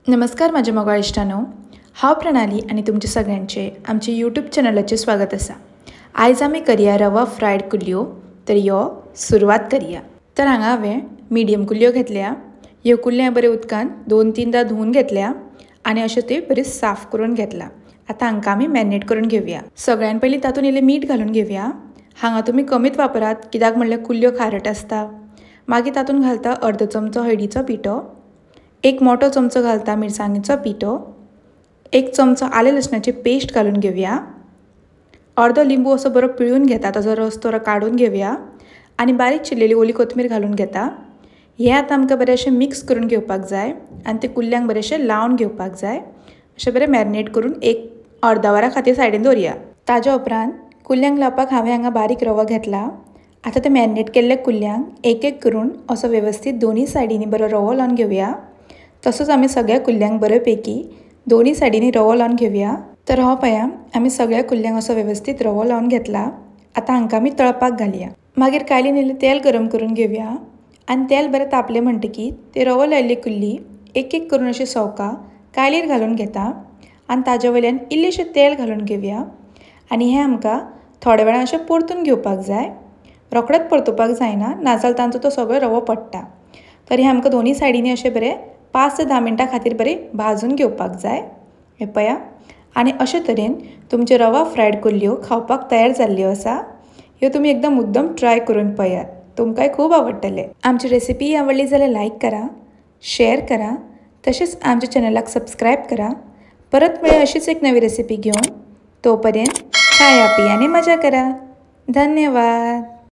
नमस्कार माझ्या मोगाळ इश्टांनो, हांव प्रणाली आनी तुमचे सगळ्यांचे आमचे यूट्यूब चॅनलाचेर स्वागत आसा। आयज आमी करया रवा फ्रायड कुल्ल्यो। तर यो सुरवात करया। तर हांगा हांवें मिडियम कुल्ल्यो घेतल्या। ह्यो कुल्ल्यो बरे उदकान 2-3दां धुवन घेतल्या आनी अशें ते बरे साफ करून घेतला। आतां हांकां आमी मॅरिनेट करून घेवया। सगळ्यान पयलीं तातूंत इल्लें मीठ घालून घेवया। हांगा तुमी कमीत वापरात, कित्याक म्हणल्यार कुल्ल्यो खारट आसता। मागीर तातूंत घालता अर्द चमचो हळदीचो पिठो, एक मोठो चमचो घालता मिरसांगेचो पिठो, एक चमचो आले लसणाची पेस्ट घालून घेवया, अर्दो लिंबू असो बरो पिळून घेता, ताजो रस तो काढून घेवया आनी बारीक चिरलेली ओली कोथमीर घालून घेता। हे आतां आमकां बरेंशें मिक्स करून घेवपाक जाय आनी ते कुल्ल्यांक बरेंशें लावन घेवपाक जाय। अशें बरें मॅरिनेट करून एक अर्दा वरा खातीर सायडीन दवरया। ताज्या उपरांत कुल्ल्यांक लावपाक हांवें हांगा बारीक रवो घेतला। आतां ते मॅरिनेट केल्ले कुल्ल्यांक एक एक करून असो वेवस्थीत दोनी सायडींनी बरो रवो लावन घेवया। तसोच आमी सगळ्या कुल्ल्यांक बरे पैकी दोनी सायडींनी रवो लावन घेवया। तर हो पळया, आमी सगळ्या कुल्ल्यांक असो वेवस्थीत रवो लावन घेतला। आतां हांकां आमी तळपाक घालया। मागीर कायलीन इल्लें तेल गरम करून घेवया आनी तेल बरें तापलें म्हणटकीर ते रवो लायिल्ली कुल्ली एक एक करून अशी सवका कायलीर घालून घेता आनी ताजे वयल्यान इल्लेशें तेल घालून घेवया आनी हें आमकां थोड्या वेळान अशें परतून घेवपाक जाय। रोखडेंच परतुवपाक जायना, नाजाल्यार तांचो तो सगळो रवो पडटा। तर हें आमकां दोनी सायडींनी अशें बरें 5 ते 10 मिनटां खातीर बरें भाजून घेवपाक जाय। हे पळया, आनी अशे तरेन तुमचे रवा फ्रायड कुल्ल्यो खावपाक तयार जाल्ल्यो आसा। ह्यो तुमी एकदम मुद्दम ट्राय करून पळयात, तुमकांय खूब आवडटले। आमची रेसिपी आवडली जाल्यार लायक करा, शेअर करा, तशेंच आमच्या चॅनलाक सबस्क्रायब करा। परत मेळया अशीच एक नवी रेसिपी घेवन। तोपर्यंत खाया पिया आनी मजा करा। धन्यवाद।